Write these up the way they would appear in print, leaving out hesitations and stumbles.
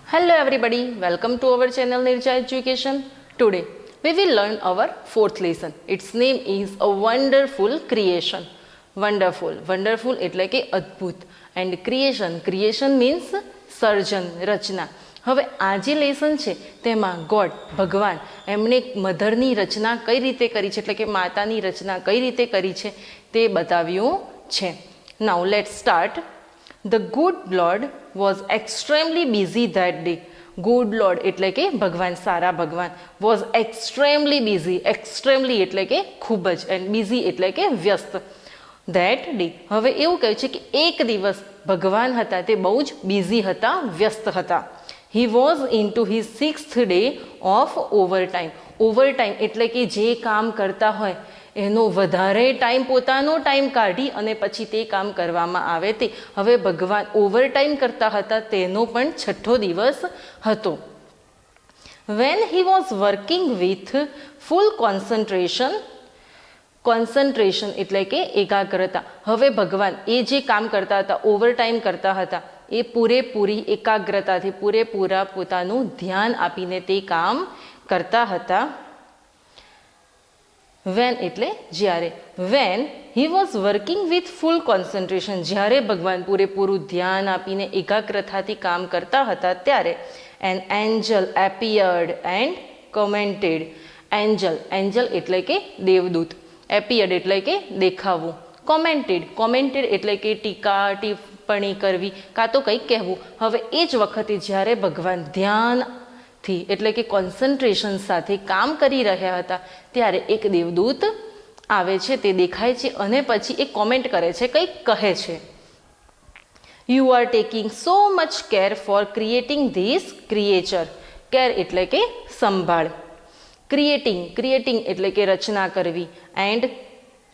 Hello everybody, welcome to our channel Nirja Education. Today we will learn our fourth lesson. Its name is A Wonderful Creation. Wonderful એટલે કે અદ્ભુત and creation means સર્જન, રચના. હવે આ જે lesson છે તેમાં God ભગવાન એમણે મધરની રચના કઈ રીતે કરી છે એટલે કે માતાની રચના કઈ રીતે કરી છે તે બતાવ્યું છે. Now let's start. The good Lord was extremely busy that day. Good Lord એટલે કે ભગવાન, સારા ભગવાન, was extremely busy. extremely એટલે કે ખૂબ જ and busy એટલે કે વ્યસ્ત. That day. હવે એવું કહે છે કે એક દિવસ ભગવાન હતા તે બહુ જ બિઝી હતા, વ્યસ્ત હતા. He was into his 6th day of overtime. Overtime એટલે કે જે કામ કરતા હોય એનો વધારે ટાઈમ, પોતાનો ટાઈમ કાઢી અને પછી તે કામ કરવામાં આવે તે. હવે ભગવાન ઓવરટાઈમ કરતા હતા તેનો પણ 6થો દિવસ હતો. When he was working with full concentration એટલે કે એકાગ્રતા. હવે ભગવાન એ જે કામ કરતા હતા, ઓવરટાઈમ કરતા હતા, એ પૂરેપૂરી એકાગ્રતાથી પૂરેપૂરા પોતાનું ધ્યાન આપીને તે કામ કરતા હતા. When એટલે જ્યારે. When he was working with full concentration, જ્યારે ભગવાન પૂરેપૂરું ધ્યાન આપીને એકાગ્રતાથી કામ કરતા હતા ત્યારે an angel appeared and commented. Angel એટલે કે દેવદૂત. appeared એટલે કે દેખાવું. commented એટલે કે ટીકા ટિપ્પણી કરવી કાં તો કંઈક કહેવું. હવે એ જ વખતે જ્યારે ભગવાન ધ્યાનથી એટલે કે કોન્સન્ટ્રેશન સાથે કામ કરી રહ્યા હતા ત્યારે એક દેવદૂત આવે છે, તે દેખાય છે અને પછી એ કોમેન્ટ કરે છે, કંઈક કહે છે. You are taking so much care for creating this creature. Care એટલે કે સંભાળ. ક્રિએટિંગ એટલે કે રચના કરવી એન્ડ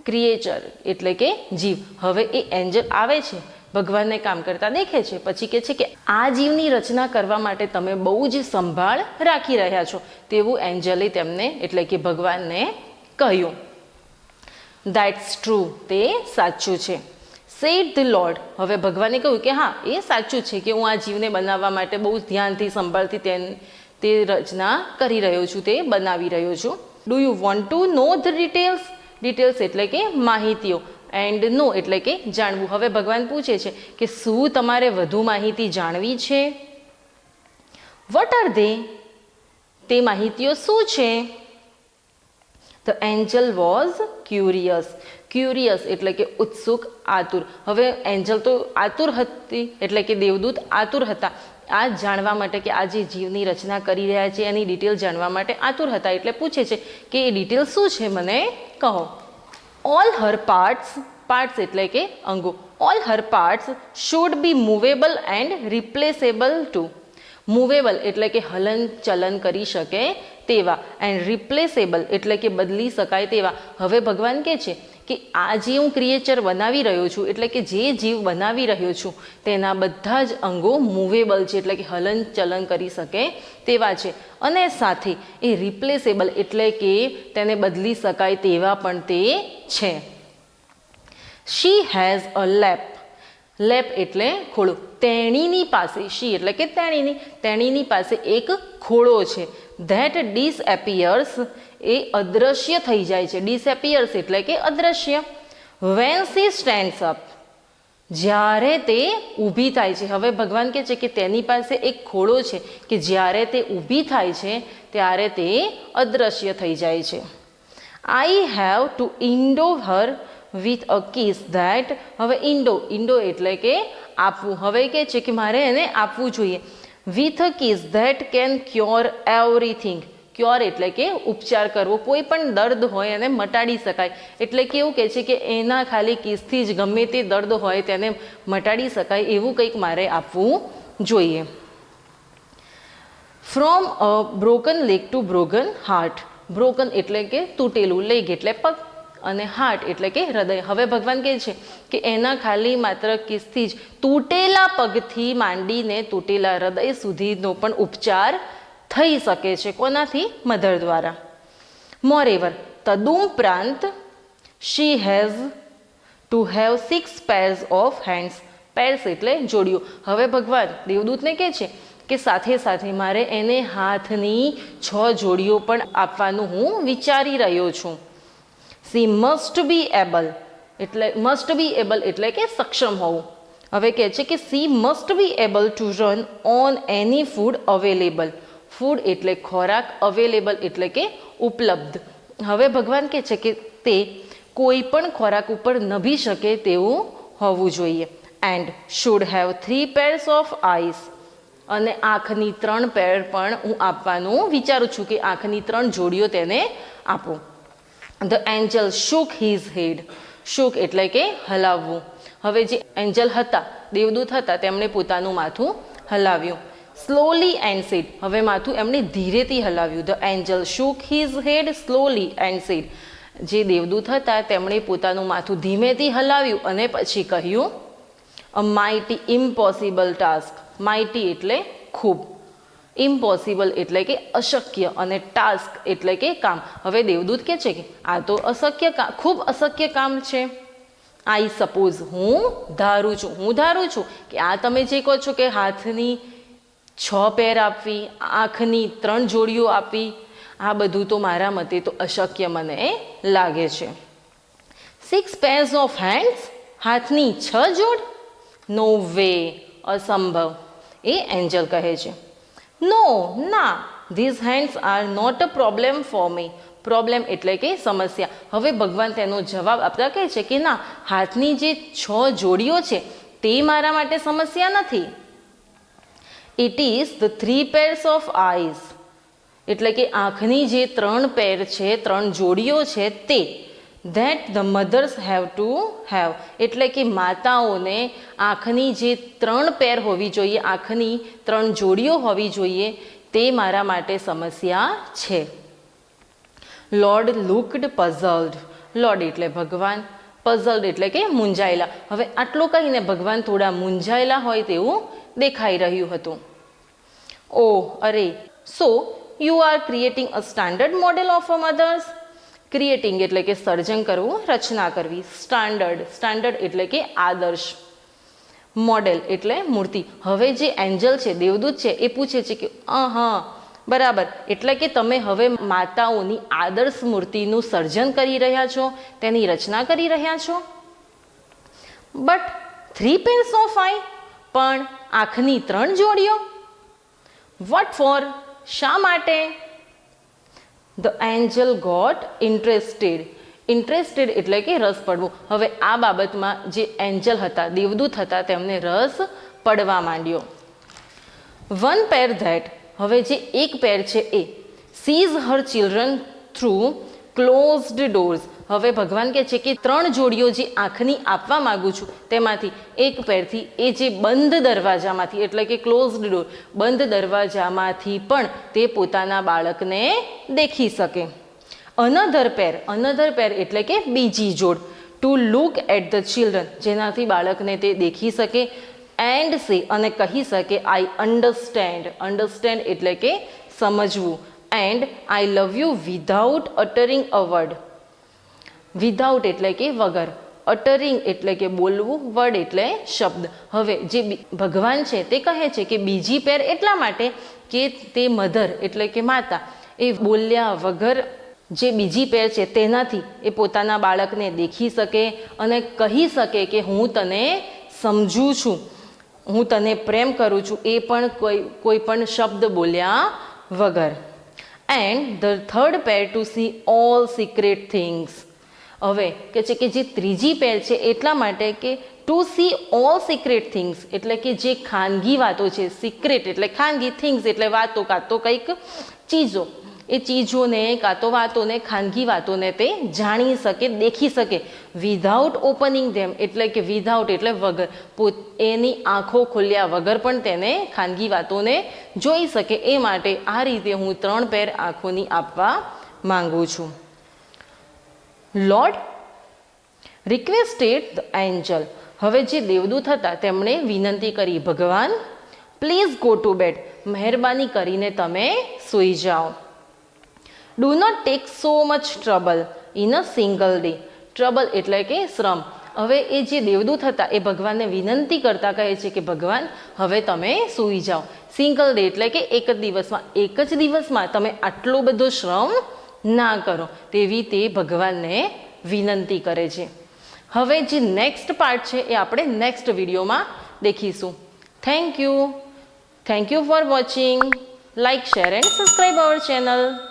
ક્રિએચર એટલે કે જીવ. હવે એ એન્જલ આવે છે, ભગવાનને કામ કરતા દેખે છે, પછી કહે છે કે આ જીવની રચના કરવા માટે તમે બહુ જ સંભાળ રાખી રહ્યા છો તેવું એન્જલે તેમને એટલે કે ભગવાનને કહ્યું. ધેટ્સ ટ્રુ, તે સાચું છે. Said the lord. હવે ભગવાને કહ્યું કે હા, એ સાચું છે કે હું આ જીવને બનાવવા માટે બહુ ધ્યાનથી સંભાળથી તે રચના કરી રહ્યો છું, તે બનાવી રહ્યો છું. Do you want to know the details. Details એટલે કે માહિતીઓ એન્ડ નો એટલે કે જાણવું. હવે ભગવાન પૂછે છે કે શું તમારે વધુ માહિતી જાણવી છે? What are they? તે માહિતીઓ શું છે? ધ એન્જલ વોઝ ક્યુરિયસ એટલે કે ઉત્સુક, આતુર. હવે એન્જલ તો આતુર હતી એટલે કે દેવદૂત આતુર હતા આ જાણવા માટે કે આ જે જીવની રચના કરી રહ્યા છે એની ડિટેલ જાણવા માટે આતુર હતા. એટલે પૂછે છે કે એ ડિટેલ શું છે, મને કહો. ઓલ હર પાર્ટ્સ એટલે કે અંગો. All her parts should be movable and replaceable too. Movable એટલે કે હલન ચલન કરી શકે તેવા એન્ડ રિપ્લેસેબલ એટલે કે બદલી શકાય તેવા. હવે ભગવાન કહે છે કે આ જે હું ક્રિએચર બનાવી રહ્યો છું એટલે કે જે જીવ બનાવી રહ્યો છું તેના બધા જ અંગો મૂવેબલ છે એટલે કે હલન ચલન કરી શકે તેવા છે અને સાથે એ રિપ્લેસેબલ એટલે કે તેને બદલી શકાય તેવા પણ તે છે. શી હેઝ અ લેપ. લેપ એટલે ખોળો. તેણીની પાસે, શી એટલે કે તેણીની પાસે એક ખોળો છે. ધેટ ડિસએપિયર્સ એ અદ્રશ્ય થઈ જાય છે. ડિસએપિયર્સ એટલે કે અદ્રશ્ય. When she stands up. જ્યારે તે ઊભી થાય છે. હવે ભગવાન કહે છે કે તેની પાસે એક ખોળો છે કે જ્યારે તે ઊભી થાય છે ત્યારે તે અદ્રશ્ય થઈ જાય છે. I have to Indo her with a kiss that. હવે ઇન્ડો એટલે કે આપવું. હવે કહે છે કે મારે એને આપવું જોઈએ. With a kiss that can cure everything. Cure એટલે કે ઉપચાર કરવો, કોઈ પણ દર્દ હોય એને મટાડી શકાય. એટલે કે એવું કહે છે કે એના ખાલી કિસથી જ ગમે તે દર્દ હોય તેને મટાડી શકાય એવું કંઈક મારે આપવું જોઈએ. From a broken leg to broken heart. Broken એટલે કે તૂટેલું, લેગ એટલે પગ અને હાર્ટ એટલે કે હૃદય. હવે ભગવાન કહે છે કે એના ખાલી માત્ર કિસથી જ તૂટેલા પગથી માંડીને તૂટેલા હૃદય સુધીનો પણ ઉપચાર થઈ શકે છે. કોનાથી? મધર દ્વારા. મોરેવર તદુપરાંત she has to have 6 pairs of hands. Pairs એટલે જોડિયું. હવે ભગવાન દેવદૂતને કહે છે કે સાથે સાથે મારે એને હાથની 6 જોડીઓ પણ આપવાનું હું વિચારી રહ્યો છું. સી મસ્ટ બી એબલ એટલે કે સક્ષમ હોવું. હવે કહે છે કે C must be able to run on any food available. Food એટલે ખોરાક, અવેલેબલ એટલે કે ઉપલબ્ધ. હવે ભગવાન કહે છે કે તે કોઈ પણ ખોરાક ઉપર નભી શકે તેવું હોવું જોઈએ. And should have 3 pairs of eyes. અને આંખની 3 પેર પણ હું આપવાનું વિચારું છું કે આંખની 3 જોડીઓ તેને આપું. The angel shook his head. Shook એટલે કે હલાવવું. હવે જે એન્જલ હતા, દેવદૂત હતા, તેમણે પોતાનું માથું હલાવ્યું. Slowly and sad. હવે માથું એમણે ધીરેથી હલાવ્યું. The angel shook his head slowly and said. જે દેવદૂત હતા તેમણે પોતાનું માથું ધીમેથી હલાવ્યું અને પછી કહ્યું, અ માઇટી ઇમ્પોસિબલ ટાસ્ક. માઇટી એટલે ખૂબ, ઇમ્પોસિબલ એટલે કે અશક્ય અને ટાસ્ક એટલે કે કામ. હવે દેવદૂત કહે છે કે આ તો ખૂબ અશક્ય કામ છે. આઈ સપોઝ હું ધારું છું કે આ તમે જે કહો છો કે હાથની 6 પેર આપવી, આંખની 3 જોડીઓ આપવી, આ બધું તો મારા મતે તો અશક્ય મને લાગે છે. 6 pairs ઓફ હેન્ડ્સ. હાથની 6 જોડ. નો વે. અસંભવ. એ એન્જલ કહે છે. નો, ના. These hands are not a problem for me. Problem એટલે કે સમસ્યા. હવે ભગવાન તેનો જવાબ આપતા કહે છે કે ના, હાથની જે 6 જોડીઓ છે તે મારા માટે સમસ્યા નથી. It is the 3 pairs of eyes. એટલે કે આંખની જે 3 પેર છે, 3 જોડીઓ છે તે. That the mothers have to have. એટલે કે માતાઓને આંખની જે 3 પેર હોવી જોઈએ, આંખની 3 જોડીઓ હોવી જોઈએ, તે મારા માટે સમસ્યા છે. Lord looked પઝલ્ડ. લોર્ડ એટલે ભગવાન, પઝલ્ડ એટલે કે મૂંઝાયેલા. હવે આટલું કહીને ભગવાન થોડા મૂંઝાયેલા હોય તેવું દેખાઈ રહ્યું હતું. ઓહ, અરે. So you are creating a standard model of a mothers. Creating એટલે કે સર્જન કરવું, રચના કરવી. સ્ટાન્ડર્ડ એટલે કે આદર્શ. મોડેલ એટલે મૂર્તિ. હવે જે એન્જલ છે, દેવદૂત છે, એ પૂછે છે કે હા બરાબર, એટલે કે તમે હવે માતાઓની આદર્શ મૂર્તિનું સર્જન કરી રહ્યા છો, તેની રચના કરી રહ્યા છો. But 3 pairs of eye. પણ આંખની 3 જોડીઓ. What for. શા માટે. ધ એન્જલ ગોટ ઇન્ટરેસ્ટેડ એટલે કે રસ પડવું. હવે આ બાબતમાં જે એન્જલ હતા, દેવદૂત હતા, તેમને રસ પડવા માંડ્યો. 1 pair ધેટ. હવે જે એક પેર છે એ. સીઝ હર ચિલ્ડ્રન થ્રુ ક્લોઝડ ડોર્સ. હવે ભગવાન કહે છે કે 3 જોડીઓ જે આંખની આપવા માગું છું તેમાંથી એક પેરથી, એ જે બંધ દરવાજામાંથી એટલે કે ક્લોઝડ ડોર, બંધ દરવાજામાંથી પણ તે પોતાના બાળકને દેખી શકે. અનધર પેર એટલે કે બીજી જોડ. To look at the children. જેનાથી બાળકને તે દેખી શકે. એન્ડ સે અને કહી શકે આઈ અન્ડરસ્ટેન્ડ એટલે કે સમજવું. And I love you without uttering a word. Without એટલે કે વગર, અટરિંગ એટલે કે બોલવું, વર્ડ એટલે શબ્દ. હવે જે ભગવાન છે તે કહે છે કે બીજી પેર એટલા માટે કે તે મધર એટલે કે માતા એ બોલ્યા વગર જે બીજી પેર છે તેનાથી એ પોતાના બાળકને દેખી શકે અને કહી શકે કે હું તને સમજું છું, હું તને પ્રેમ કરું છું, એ પણ કોઈ પણ શબ્દ બોલ્યા વગર. And the 3rd pair to see all secret things. હવે કે છે કે જે ત્રીજી પેર છે એટલા માટે કે to see all secret things એટલે કે જે ખાનગી વાતો છે. સિક્રેટ એટલે ખાનગી, થિંગ્સ એટલે વાતો, કાં તો કંઈક ચીજો. એ ચીજોને કાં તો વાતોને, ખાનગી વાતોને તે જાણી શકે, દેખી શકે. વિધાઉટ ઓપનિંગ ધેમ એટલે કે વિધાઉટ એટલે વગર, એની આંખો ખોલ્યા વગર પણ તેને ખાનગી વાતોને જોઈ શકે. એ માટે આ રીતે હું 3 પેર આંખોની આપવા માંગુ છું. Lord requested the Angel. હવે જે દેવદૂત હતા તેમણે વિનંતી કરી, ભગવાન પ્લીઝ ગો ટુ બેડ. મહેરબાની કરીને તમે સૂઈ જાઓ. Do not take so much trouble in a single day. Trouble એટલે કે શ્રમ. હવે એ જે દેવદૂત હતા એ ભગવાનને વિનંતી કરતા કહે છે કે ભગવાન હવે તમે સૂઈ જાઓ, સિંગલ ડે એટલે કે એક જ દિવસમાં તમે આટલો બધો શ્રમ ના કરો, તેવી તે ભગવાનને વિનંતી કરે છે. હવે જે નેક્સ્ટ પાર્ટ છે એ આપણે નેક્સ્ટ વિડીયોમાં દેખીશું. Thank you for watching. Like, share and subscribe our channel.